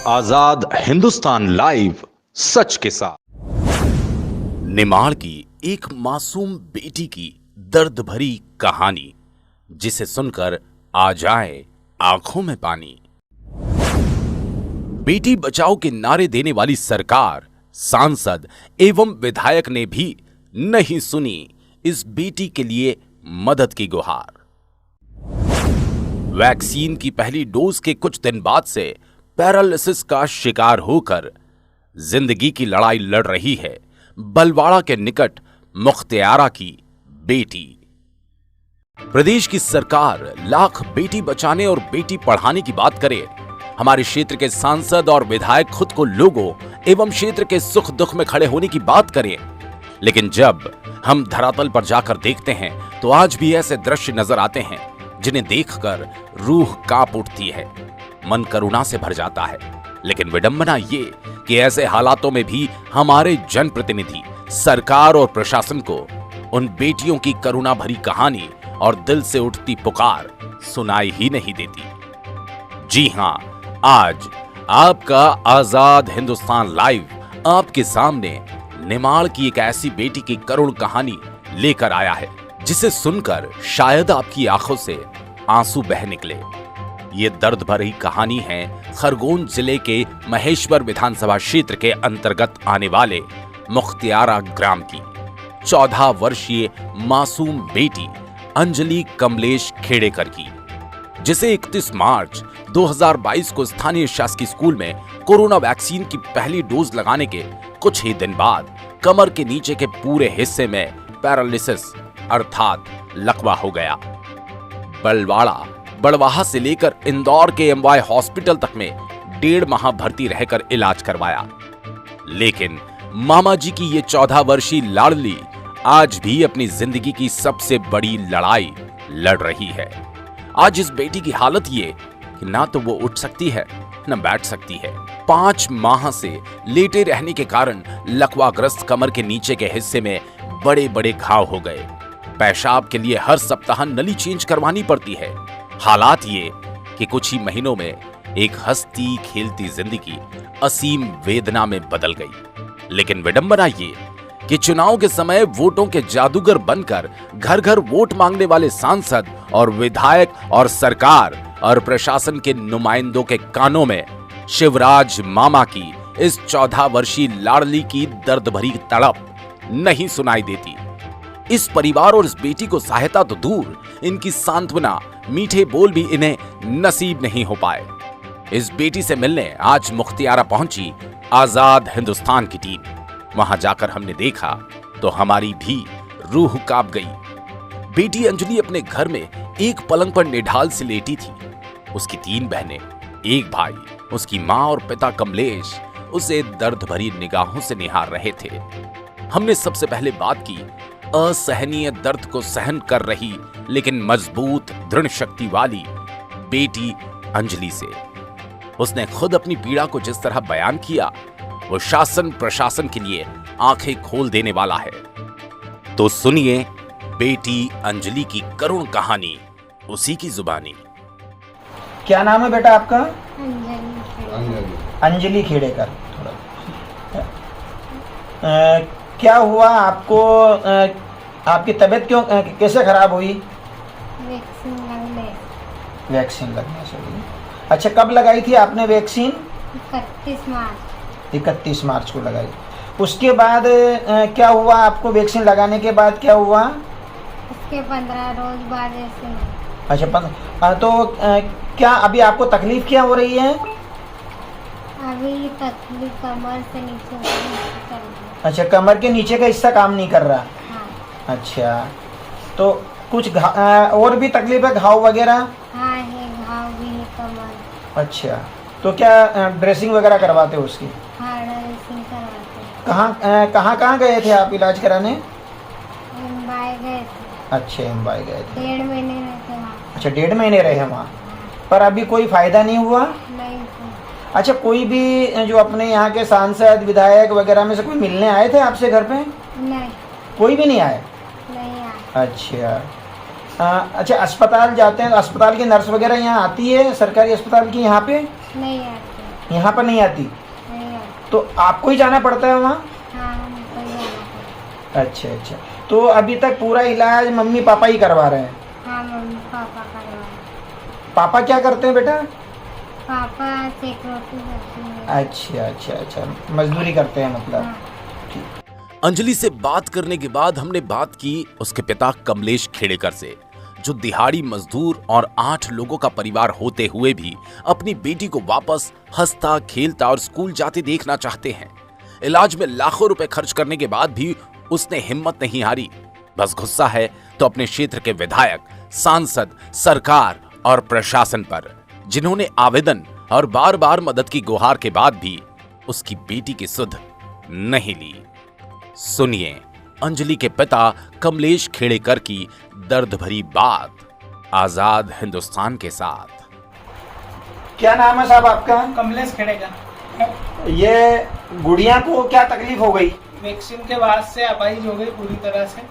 आजाद Hindustan live, सच के साथ। निमाड़ की एक मासूम बेटी की दर्द भरी कहानी, जिसे सुनकर आ जाए आंखों में पानी। बेटी बचाओ के नारे देने वाली सरकार, सांसद एवं विधायक ने भी नहीं सुनी इस बेटी के लिए मदद की गुहार। वैक्सीन की पहली डोज के कुछ दिन बाद से पैरालिसिस का शिकार होकर जिंदगी की लड़ाई लड़ रही है बलवाड़ा के निकट मुख्तियारा की बेटी। प्रदेश की सरकार लाख बेटी बचाने और बेटी पढ़ाने की बात करे, हमारे क्षेत्र के सांसद और विधायक खुद को लोगों एवं क्षेत्र के सुख दुख में खड़े होने की बात करें, लेकिन जब हम धरातल पर जाकर देखते हैं तो आज भी ऐसे दृश्य नजर आते हैं जिन्हें देखकर रूह कांप उठती है, मन करुणा से भर जाता है। लेकिन विडंबना ये कि ऐसे हालातों में भी हमारे जनप्रतिनिधि, सरकार और प्रशासन को उन बेटियों की करुणा भरी कहानी और दिल से उठती पुकार सुनाई ही नहीं देती। जी हां, आज आपका आजाद हिंदुस्तान लाइव आपके सामने निमाड़ की एक ऐसी बेटी की करुण कहानी लेकर आया है, जिसे सुनकर शायद आपकी आंखों से आंसू बह निकले। ये दर्द भरी कहानी है खरगोन जिले के महेश्वर विधानसभा क्षेत्र के अंतर्गत आने वाले मुख्तियारा ग्राम की 14 वर्षीय मासूम बेटी अंजलि कमलेश खेड़ेकर की, जिसे 31 मार्च 2022 को स्थानीय शासकीय स्कूल में कोरोना वैक्सीन की पहली डोज लगाने के कुछ ही दिन बाद कमर के नीचे के पूरे हिस्से में पैरालिसिस अर्थात लकवा हो गया। बड़वाहा से लेकर इंदौर के एमवाय हॉस्पिटल तक में 1.5 माह भर्ती रहकर इलाज करवाया, लेकिन मामा जी की ये 14 वर्षीय लाडली आज भी अपनी जिंदगी की सबसे बड़ी लड़ाई लड़ रही है। आज इस बेटी की हालत ये कि ना तो वो उठ सकती है न बैठ सकती है। 5 माह से लेटे रहने के कारण लकवाग्रस्त कमर के नीचे के हिस्से में बड़े बड़े घाव हो गए। पेशाब के लिए हर सप्ताह नली चेंज करवानी पड़ती है। हालात ये कि कुछ ही महीनों में एक हंसती खेलती जिंदगी असीम वेदना में बदल गई। लेकिन विडंबना ये कि चुनाव के समय वोटों के जादूगर बनकर घर घर वोट मांगने वाले सांसद और विधायक और सरकार और प्रशासन के नुमाइंदों के कानों में शिवराज मामा की इस 14 वर्षीय लाडली की दर्द भरी तड़प नहीं सुनाई देती। इस परिवार और इस बेटी को सहायता तो दूर, इनकी सांत्वना, मीठे बोल भी इन्हें नसीब नहीं हो पाए। इस बेटी से मिलने आज मुख्तियारा पहुंची आजाद हिंदुस्तान की टीम। वहां जाकर हमने देखा तो हमारी भी रूह कांप गई। बेटी अंजलि अपने घर में एक पलंग पर निढाल से लेटी थी। उसकी 3 बहनें, एक भाई, उसकी मां और पिता कमलेश उसे दर्द भरी निगाहों से निहार रहे थे। हमने सबसे पहले बात की असहनीय दर्द को सहन कर रही लेकिन मजबूत दृढ़ शक्ति वाली बेटी अंजलि से। उसने खुद अपनी पीड़ा को जिस तरह बयान किया वो शासन प्रशासन के लिए आंखें खोल देने वाला है। तो सुनिए बेटी अंजलि की करुण कहानी उसी की जुबानी। क्या नाम है बेटा आपका? अंजलि खेड़ेकर। क्या हुआ आपको? आपकी तबीयत क्यों कैसे खराब हुई? वैक्सीन लगने से हुई। अच्छा, कब लगाई थी आपने वैक्सीन? 31 मार्च को लगाई। उसके बाद क्या हुआ आपको? वैक्सीन लगाने के बाद क्या हुआ? उसके 15 रोज बाद ऐसे। अच्छा, तो क्या अभी आपको तकलीफ क्या हो रही है? अभी तकलीफ कमर से नीचे चल रही। अच्छा, कमर के नीचे का हिस्सा काम नहीं कर रहा? हाँ। अच्छा, तो कुछ और भी तकलीफ है, घाव वगैरह? हाँ है, घाव भी है कमर। अच्छा, तो क्या ड्रेसिंग वगैरह करवाते हो उसकी? हाँ, ड्रेसिंग करवाते। कहाँ गए थे आप इलाज कराने? एमवाय गए थे। अच्छा, एमवाय गए थे। 1.5 महीने रहे थे वहाँ। अच्छा, 1.5 महीने रहे हैं वहाँ। पर अभी कोई फायदा नहीं हुआ? नहीं। अच्छा, कोई भी जो अपने यहाँ के सांसद विधायक वगैरह में से कोई मिलने आए थे आपसे घर पे? नहीं, कोई भी नहीं आए? नहीं आए। अच्छा, अच्छा, अस्पताल जाते हैं तो अस्पताल की नर्स वगैरह यहाँ आती है, सरकारी अस्पताल की यहाँ पे? नहीं आती। यहाँ पर नहीं आती? नहीं आती। तो आपको ही जाना पड़ता है वहाँ? हाँ हमको ही जाना पड़ता अच्छा अच्छा। तो अभी तक पूरा इलाज मम्मी पापा ही करवा रहे हैं? है। हाँ मम्मी पापा करवाए। पापा क्या करते हैं बेटा? पापा सेक रोटी करते हैं। अच्छा अच्छा अच्छा, मजदूरी करते हैं मतलब। हाँ। अंजलि से बात करने के बाद हमने बात की उसके पिता कमलेश खेड़ेकर से, जो दिहाड़ी मजदूर और 8 लोगों का परिवार होते हुए भी अपनी बेटी को वापस हंसता खेलता और स्कूल जाते देखना चाहते हैं। इलाज में लाखों रुपए खर्च करने के बाद भी उसने हिम्मत नहीं हारी। बस गुस्सा है तो अपने क्षेत्र के विधायक, सांसद, सरकार और प्रशासन पर, जिन्होंने आवेदन और बार बार मदद की गुहार के बाद भी उसकी बेटी की सुध नहीं ली। सुनिए अंजलि के पिता कमलेश खेड़ेकर की दर्द भरी बात आजाद हिंदुस्तान के साथ। क्या नाम है साहब आपका? कमलेश खेड़ेकर। ये गुड़िया को क्या तकलीफ हो गई? वैक्सीन के बाद से अपाहिज हो गई पूरी तरह से।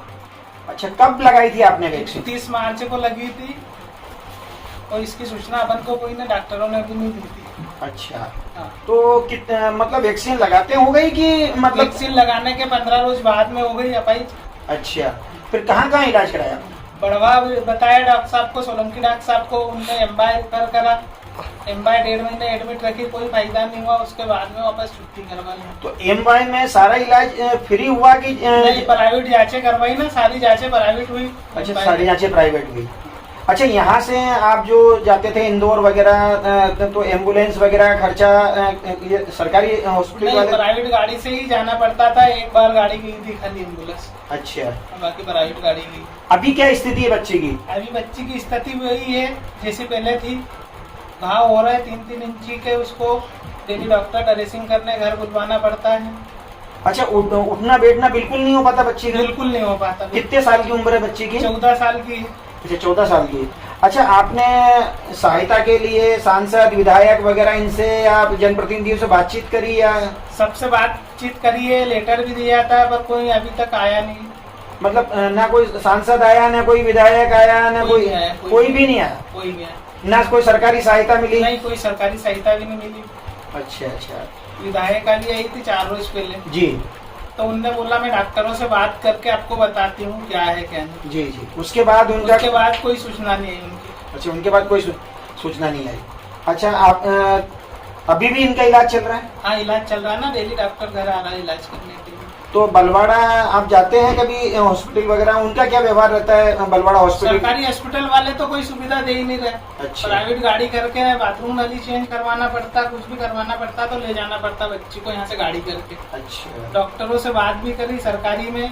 अच्छा, कब लगाई थी आपने वैक्सीन? 30 मार्च को लगी थी और इसकी सूचना अपन को कोई ना डॉक्टरों ने भी नहीं दी थी। अच्छा, हाँ। तो कितना मतलब वैक्सीन लगाते हो गई कि मतलब? वैक्सीन लगाने के 15 रोज बाद में हो गई अपाहिज। अच्छा, फिर कहाँ कहाँ इलाज कराया? बढ़वा बताया डॉक्टर साहब को, सोलंकी डॉक्टर साहब को, उनने एम्बाई रेफर करा। एम्बाई 1.5 महीने एडमिट रखी, कोई फायदा नहीं हुआ। उसके बाद में वापस छुट्टी करवा ली। तो एमवाई में सारा इलाज फ्री हुआ कि नहीं, प्राइवेट जांचें करवाई ना, सारी जांचें प्राइवेट हुई। अच्छा, सारी जांचें प्राइवेट हुई। अच्छा, यहाँ से आप जो जाते थे इंदौर वगैरह, तो एम्बुलेंस वगैरह खर्चा ये सरकारी हॉस्पिटल नहीं, वाले? प्राइवेट गाड़ी से ही जाना पड़ता था। एक बार गाड़ी गई थी खाली एम्बुलेंस। अच्छा, बाकी प्राइवेट गाड़ी गई। अभी क्या स्थिति है बच्चे की? अभी बच्ची की स्थिति वही है जैसे पहले थी। घाव हो रहा है 3-3 इंची के, उसको डेली डॉक्टर ड्रेसिंग करने घर बुलवाना पड़ता है। अच्छा, उठना बैठना बिल्कुल नहीं हो पाता बच्ची का? बिल्कुल नहीं हो पाता। कितने साल की उम्र है बच्ची की? 14 साल की। अच्छा, 14 साल की। अच्छा, आपने सहायता के लिए सांसद, विधायक वगैरह इनसे या जनप्रतिनिधियों से बातचीत करी या? सबसे बातचीत करी है, लेटर भी दिया था, पर कोई अभी तक आया नहीं। मतलब ना कोई सांसद आया, ना कोई विधायक आया, ना कोई कोई भी नहीं आया? कोई नहीं आया। ना कोई सरकारी सहायता मिली? नहीं, कोई सरकारी सहायता भी नहीं मिली। अच्छा अच्छा। विधायक वाली आई थी 4 रोज पहले जी। तो उनने बोला मैं डॉक्टरों से बात करके आपको बताती हूँ क्या है क्या नहीं। जी जी। उसके बाद उनका? उसके बाद कोई सूचना नहीं आई उनकी। अच्छा, उनके बाद कोई सूचना नहीं आई। अच्छा, आप अभी भी इनका इलाज चल रहा है? हाँ, इलाज चल रहा है ना, डेली डॉक्टर घर आ रहा है इलाज करने के लिए। तो बलवाड़ा आप जाते हैं कभी हॉस्पिटल वगैरह? उनका क्या व्यवहार रहता है बलवाड़ा हॉस्पिटल? सरकारी हॉस्पिटल वाले तो कोई सुविधा दे ही नहीं रहे। अच्छा। प्राइवेट गाड़ी करके बाथरूम नली चेंज करवाना पड़ता, कुछ भी करवाना पड़ता तो ले जाना पड़ता बच्ची को यहाँ से गाड़ी करके। अच्छा। डॉक्टरों से बात भी करी सरकारी में,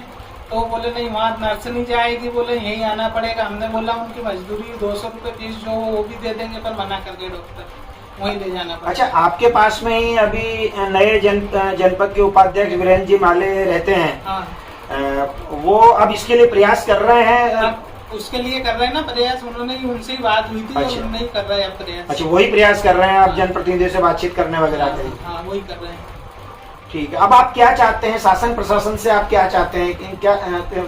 तो बोले नहीं वहाँ नर्स नहीं जाएगी, बोले यहीं आना पड़ेगा। हमने बोला उनकी मजदूरी 200 रुपये फीस जो वो भी दे देंगे, पर मना कर गए डॉक्टर, वहीं ले जाना पड़ेगा। अच्छा, आपके पास में ही अभी नए जनपद के उपाध्यक्ष वीरेंद्र जी माले रहते हैं। हाँ। वो अब इसके लिए प्रयास कर रहे हैं? अब उसके लिए कर रहे हैं ना प्रयास, उन्होंने ही उनसे ही बात हुई थी। अच्छा। और उन्होंने ही कर रहे हैं अब प्रयास। अच्छा, वही प्रयास कर रहे हैं आप हाँ। जनप्रतिनिधियों से बातचीत करने वगैरह के लिए? हाँ, वही कर रहे हैं। ठीक है। अब आप क्या चाहते हैं शासन प्रशासन से? आप क्या चाहते हैं कि क्या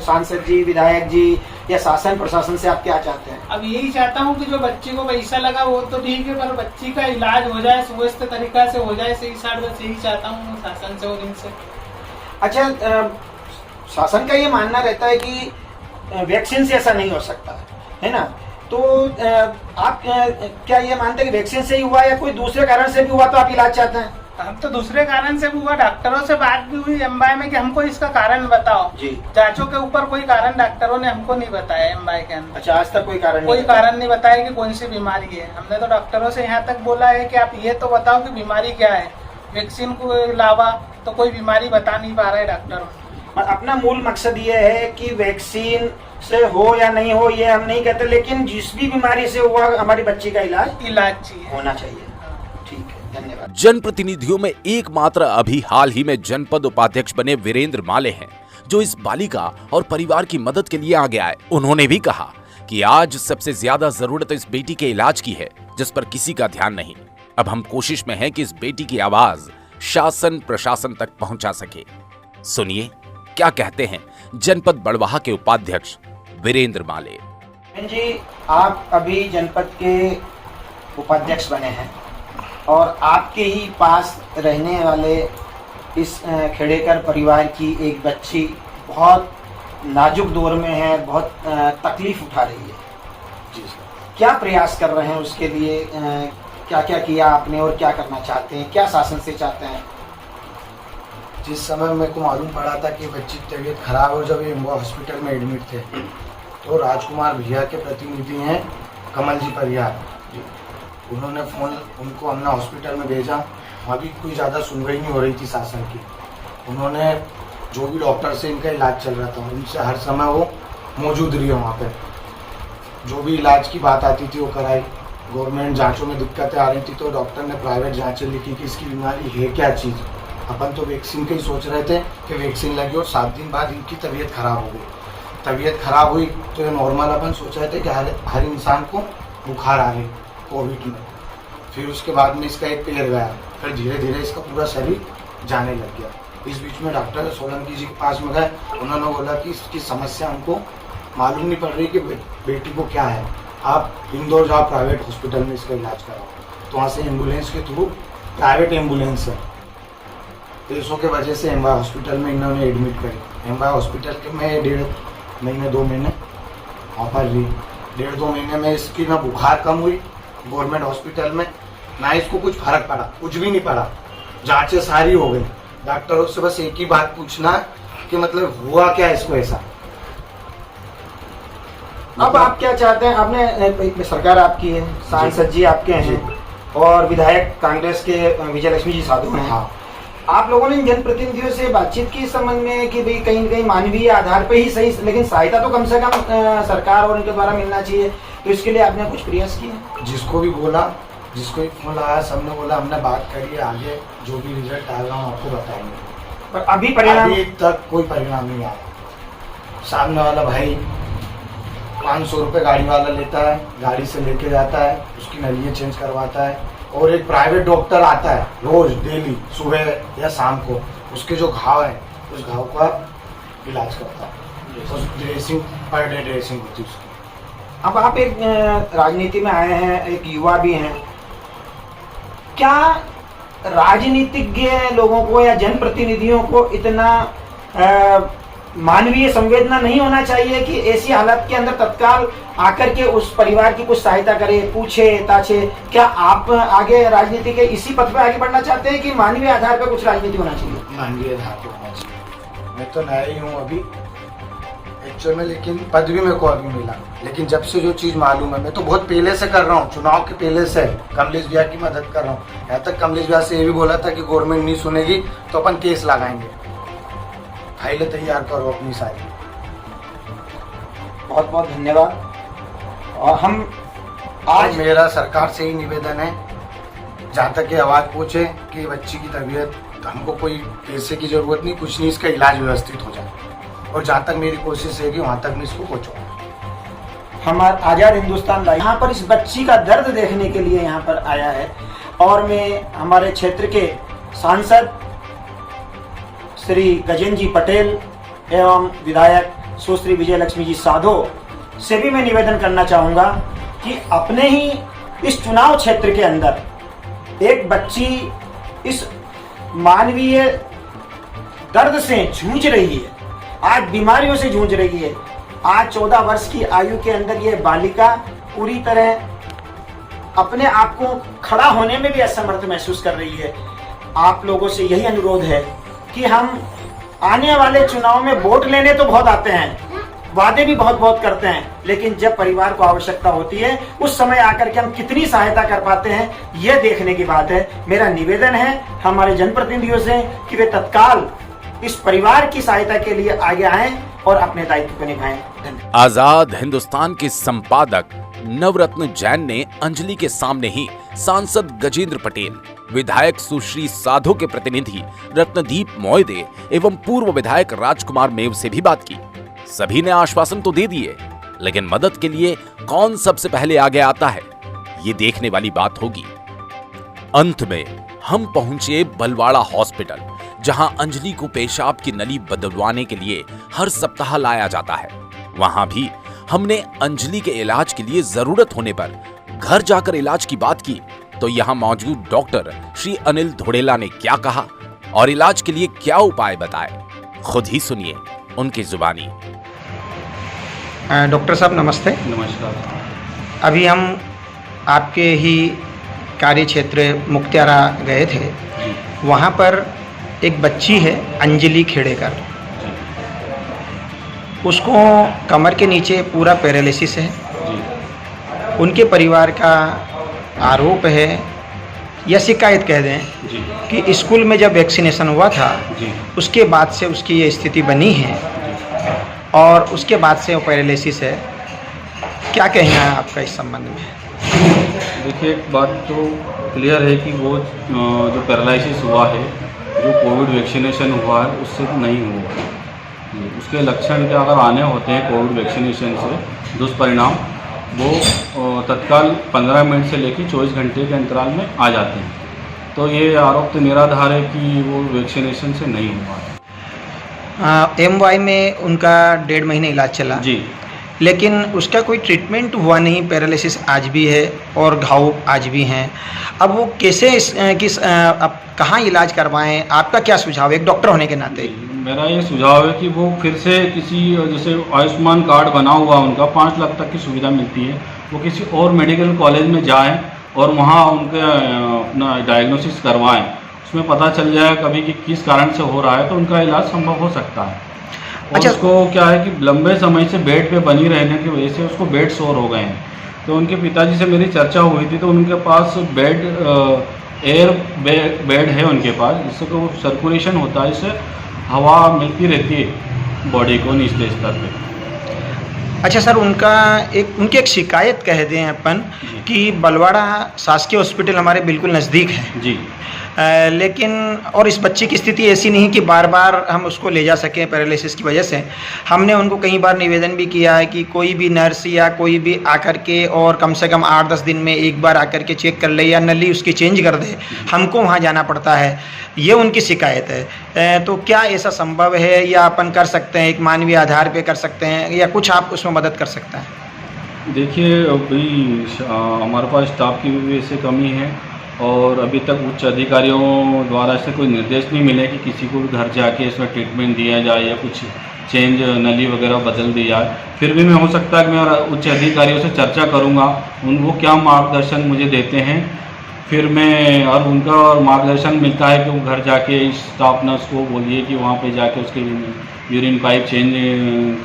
सांसद जी, विधायक जी या शासन प्रशासन से आप क्या चाहते हैं? अब यही चाहता हूँ कि जो बच्चे को पैसा लगा वो तो ठीक है, पर बच्ची का इलाज हो जाए, सुव्यवस्थ तरीका से हो जाए, सही साइड बस यही चाहता हूँ शासन से और इनसे। अच्छा, शासन का ये मानना रहता है कि वैक्सीन से ऐसा नहीं हो सकता है ना? तो आप क्या ये मानते हैं कि वैक्सीन से ही हुआ या कोई दूसरे कारण से भी हुआ तो आप इलाज चाहते हैं? हम तो दूसरे कारण से भी हुआ, डॉक्टरों से बात भी हुई एम्बाई में कि हमको इसका कारण बताओ। जी। जांचों के ऊपर कोई कारण डॉक्टरों ने हमको नहीं बताया एम्बाई के अंदर। अच्छा, आज तक कोई कारण कोई नहीं? कारण नहीं बताया कि कौन सी बीमारी है। हमने तो डॉक्टरों से यहाँ तक बोला है कि आप ये तो बताओ कि बीमारी क्या है। वैक्सीन को अलावा तो कोई बीमारी बता नहीं पा रहे डॉक्टर। अपना मूल मकसद ये है कि वैक्सीन से हो या नहीं हो ये हम नहीं कहते, लेकिन जिस भी बीमारी से हुआ हमारी बच्ची का इलाज चाहिए, होना चाहिए। ठीक है, धन्यवाद। जनप्रतिनिधियों में एकमात्र अभी हाल ही में जनपद उपाध्यक्ष बने वीरेंद्र माले हैं, जो इस बालिका और परिवार की मदद के लिए आगे आए। उन्होंने भी कहा कि आज सबसे ज्यादा जरूरत इस बेटी के इलाज की है, जिस पर किसी का ध्यान नहीं। अब हम कोशिश में हैं कि इस बेटी की आवाज शासन प्रशासन तक पहुंचा सके। सुनिए क्या कहते हैं जनपद बड़वाहा के उपाध्यक्ष वीरेंद्र माले जी। आप अभी जनपद के उपाध्यक्ष बने हैं, और आपके ही पास रहने वाले इस खेड़ेकर परिवार की एक बच्ची बहुत नाजुक दौर में है, बहुत तकलीफ उठा रही है। जी सर। क्या प्रयास कर रहे हैं उसके लिए? क्या क्या किया आपने और क्या करना चाहते हैं? क्या शासन से चाहते हैं? जिस समय मेरे को मालूम पड़ा था कि बच्ची की तबीयत खराब हो, जब ये हॉस्पिटल में एडमिट थे, तो राजकुमार भैया के प्रतिनिधि हैं कमल जी परिहार, उन्होंने फ़ोन उनको हमने हॉस्पिटल में भेजा। वहाँ भी कोई ज़्यादा सुनवाई नहीं हो रही थी शासन की। उन्होंने जो भी डॉक्टर से इनका इलाज चल रहा था उनसे हर समय वो मौजूद रही है वहाँ पे। जो भी इलाज की बात आती थी वो कराई। गवर्नमेंट जांचों में दिक्कतें आ रही थी तो डॉक्टर ने प्राइवेट जांचें लिखी कि इसकी बीमारी है क्या चीज़। अपन तो वैक्सीन का ही सोच रहे थे कि वैक्सीन लगी और 7 दिन बाद इनकी तबीयत खराब हो गई। तबीयत खराब हुई तो ये नॉर्मल अपन सोच रहे थे कि हर इंसान को बुखार आ गई कोविड में। फिर उसके बाद में इसका एक पैर गया, फिर धीरे धीरे इसका पूरा शरीर जाने लग गया। इस बीच में डॉक्टर सोलंकी जी के पास में गए, उन्होंने बोला कि इसकी समस्या हमको मालूम नहीं पड़ रही कि बेटी को क्या है, आप इंदौर जाओ प्राइवेट हॉस्पिटल में इसका इलाज कराओ। तो वहाँ से एम्बुलेंस के थ्रू, प्राइवेट एम्बुलेंस है, पैसों के वजह से एमवाई हॉस्पिटल में इन्होंने एडमिट करी। एमवाई हॉस्पिटल के में 1.5 महीने 2 महीने वहाँ पर रही। 1.5-2 महीने में इसकी ना बुखार कम हुई गवर्नमेंट हॉस्पिटल में, ना इसको कुछ फर्क पड़ा, कुछ भी नहीं पड़ा। जांचें सारी हो गई। डॉक्टरों से बस एक ही बात पूछना कि मतलब हुआ क्या इसको ऐसा। अब आप क्या चाहते हैं? आपने सरकार आपकी है, सांसद जी आपके हैं और विधायक कांग्रेस के विजयलक्ष्मी जी साधु हैं। हाँ। आप लोगों ने जनप्रतिनिधियों से बातचीत की इस संबंध में कि भाई कहीं न कहीं मानवीय आधार पे ही सही, लेकिन सहायता तो कम से कम सरकार और उनके द्वारा मिलना चाहिए, तो इसके लिए आपने कुछ प्रयास किए? जिसको भी बोला, जिसको भी फोन लगाया, सबने बोला हमने बात करी है, आगे जो भी रिजल्ट आएगा हम आपको बताएंगे। पर अभी परिणाम? अभी तक कोई परिणाम नहीं आया। सामने वाला भाई 500 रुपये गाड़ी वाला लेता है, गाड़ी से लेके जाता है, उसकी नलियाँ चेंज करवाता है, और एक प्राइवेट डॉक्टर आता है रोज डेली सुबह या शाम को, उसके जो घाव है उस घाव का इलाज करता है। ड्रेसिंग पर डे ड्रेसिंग होती है उसकी। अब आप एक राजनीति में आए हैं, एक युवा भी हैं, क्या राजनीतिज्ञ लोगों को या जनप्रतिनिधियों को इतना मानवीय संवेदना नहीं होना चाहिए कि ऐसी हालत के अंदर तत्काल आकर के उस परिवार की कुछ सहायता करे, पूछे ताछे? क्या आप आगे राजनीति के इसी पथ पे आगे बढ़ना चाहते हैं कि मानवीय आधार पर कुछ राजनीति होना चाहिए? मानवीय आधार पर होना चाहिए। मैं तो नया ही हूँ अभी एक्चुअल में, लेकिन पद भी मेरे को अभी मिला। लेकिन जब से जो चीज़ मालूम है, मैं तो बहुत पहले से कर रहा हूँ, चुनाव के पहले से कमलेश भैया की मदद कर रहा हूँ। यहाँ तक कमलेश भैया से ये भी बोला था कि गवर्नमेंट नहीं सुनेगी तो अपन केस लगाएंगे। फाइलें तैयार करो अपनी सारी। बहुत बहुत धन्यवाद। और हम आज मेरा सरकार से ही निवेदन है, जहाँ तक ये आवाज़ पहुँचे कि बच्ची की तबीयत, हमको कोई पैसे की ज़रूरत नहीं, कुछ नहीं, इसका इलाज व्यवस्थित हो जाए। और जहाँ तक मेरी कोशिश है कि वहाँ तक मैं इसको पहुँचाऊँ। हमारा आज़ाद हिंदुस्तान लाइव यहाँ पर इस बच्ची का दर्द देखने के लिए यहाँ पर आया है, और मैं हमारे क्षेत्र के सांसद श्री गजेंद्र जी पटेल एवं विधायक सुश्री विजयलक्ष्मी जी साधो से भी मैं निवेदन करना चाहूँगा कि अपने ही इस चुनाव क्षेत्र के अंदर एक बच्ची इस मानवीय दर्द से जूझ रही है, आज बीमारियों से जूझ रही है। आज 14 वर्ष की आयु के अंदर ये बालिका पूरी तरह अपने आप को खड़ा होने में भी असमर्थ महसूस कर रही है। आप लोगों से यही अनुरोध है कि हम आने वाले चुनाव में वोट लेने तो बहुत आते हैं, वादे भी बहुत बहुत करते हैं, लेकिन जब परिवार को आवश्यकता होती है उस समय आकर के हम कितनी सहायता कर पाते हैं, यह देखने की बात है। मेरा निवेदन है हमारे जनप्रतिनिधियों से कि वे तत्काल इस परिवार की सहायता के लिए आगे आएं और अपने दायित्व को निभाएं। धन्यवाद। आजाद हिंदुस्तान के संपादक नवरत्न जैन ने अंजलि के सामने ही सांसद गजेंद्र पटेल, विधायक सुश्री साधो के प्रतिनिधि रत्नदीप मोयदे एवं पूर्व विधायक राजकुमार मेव से भी बात की। सभी ने आश्वासन तो दे दिए, लेकिन मदद के लिए कौन सबसे पहले आगे आता है, ये देखने वाली बात होगी। अंत में हम पहुंचे बलवाड़ा हॉस्पिटल, जहां अंजलि को पेशाब की नली बदलवाने के लिए हर सप्ताह लाया जाता है। वहां भी हमने अंजलि के इलाज के लिए जरूरत होने पर घर जाकर इलाज की बात की, तो यहाँ मौजूद डॉक्टर श्री अनिल धोड़ेला ने क्या कहा और इलाज के लिए क्या उपाय बताए, खुद ही सुनिए उनकी जुबानी। डॉक्टर साहब नमस्ते। नमस्कार। अभी हम आपके ही कार्य क्षेत्र मुक्तियारा गए थे, वहाँ पर एक बच्ची है अंजलि खेड़ेकर, उसको कमर के नीचे पूरा पैरालिसिस है। उनके परिवार का आरोप है या शिकायत कह दें कि स्कूल में जब वैक्सीनेशन हुआ था उसके बाद से उसकी ये स्थिति बनी है और उसके बाद से वो पैरालिसिस है। क्या कहना है आपका इस संबंध में? देखिए, एक बात तो क्लियर है कि वो जो पैरालिसिस हुआ है, जो कोविड वैक्सीनेशन हुआ है, उससे नहीं हुआ है। उसके लक्षण क्या अगर आने होते हैं कोविड वैक्सीनेशन से, दुष्परिणाम वो तत्काल 15 मिनट से लेकर 24 घंटे के अंतराल में आ जाते हैं। तो ये आरोप तो निराधार है कि वो वैक्सीनेशन से नहीं हुआ है। MY में उनका 1.5 महीने इलाज चला जी, लेकिन उसका कोई ट्रीटमेंट हुआ नहीं। पैरालिसिस आज भी है और घाव आज भी हैं। अब वो कैसे अब कहाँ इलाज करवाएं? आपका क्या सुझाव है एक डॉक्टर होने के नाते? मेरा ये सुझाव है कि वो फिर से किसी, जैसे आयुष्मान कार्ड बना हुआ उनका 5 लाख तक की सुविधा मिलती है, वो किसी और मेडिकल कॉलेज में जाएं और वहाँ उनके अपना डायग्नोसिस करवाएं। उसमें पता चल जाए कभी कि किस कारण से हो रहा है, तो उनका इलाज संभव हो सकता है। और अच्छा, उसको क्या है कि लंबे समय से बेड पे बनी रहने की वजह से उसको बेड सोर हो गए हैं। तो उनके पिताजी से मेरी चर्चा हुई थी, तो उनके पास एयर बेड है उनके पास, जिससे कि वो सर्कुलेशन होता है, इससे हवा मिलती रहती है बॉडी को निचले स्तर पे। अच्छा सर, उनकी एक शिकायत कह दें अपन कि बलवाड़ा शासकीय हॉस्पिटल हमारे बिल्कुल नज़दीक है जी, लेकिन और इस बच्ची की स्थिति ऐसी नहीं कि बार बार हम उसको ले जा सकें पैरालिसिस की वजह से। हमने उनको कई बार निवेदन भी किया है कि कोई भी नर्स या कोई भी आकर के और कम से कम 8-10 दिन में एक बार आकर के चेक कर ले या नली उसकी चेंज कर दे, हमको वहाँ जाना पड़ता है। ये उनकी शिकायत है। तो क्या ऐसा संभव है या अपन कर सकते हैं, एक मानवीय आधार पर कर सकते हैं, या कुछ आप उसमें मदद कर सकते हैं? देखिए, अभी हमारे पास स्टाफ की भी वैसे कमी है और अभी तक उच्च अधिकारियों द्वारा से कोई निर्देश नहीं मिले कि किसी को भी घर जाके इसमें ट्रीटमेंट दिया जाए या कुछ चेंज नली वगैरह बदल दी जाए। फिर भी मैं हो सकता है कि मैं उच्च अधिकारियों से चर्चा करूंगा, वो क्या मार्गदर्शन मुझे देते हैं, फिर मैं और उनका और मार्गदर्शन मिलता है कि वो घर जाके स्टाफ नर्स को बोलिए कि वहाँ पे जाके उसके यूरिन पाइप चेंज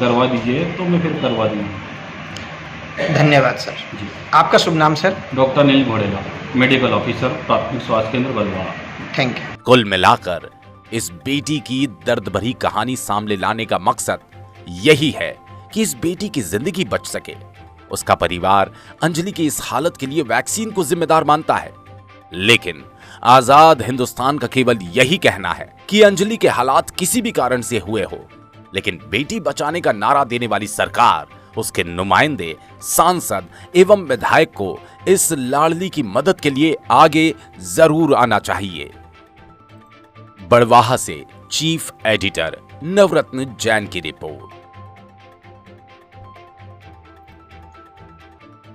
करवा दीजिए, तो मैं फिर करवा दूँगा। धन्यवाद सर। जी, आपका शुभ नाम sir? Doctor Anil Ghodela, medical officer, प्राथमिक स्वास्थ्य केंद्र बलवाड़ा। Thank you. कुल मिलाकर इस बेटी की दर्द भरी कहानी सामने लाने का मकसद यही है कि इस बेटी की जिंदगी बच सके। उसका परिवार अंजलि की इस हालत के लिए वैक्सीन को जिम्मेदार मानता है, लेकिन आजाद हिंदुस्तान का केवल यही कहना है कि अंजलि के हालात किसी भी कारण से हुए हो, लेकिन बेटी बचाने का नारा देने वाली सरकार, उसके नुमाइंदे, सांसद एवं विधायक को इस लाडली की मदद के लिए आगे जरूर आना चाहिए। बड़वाहा से चीफ एडिटर नवरत्न जैन की रिपोर्ट।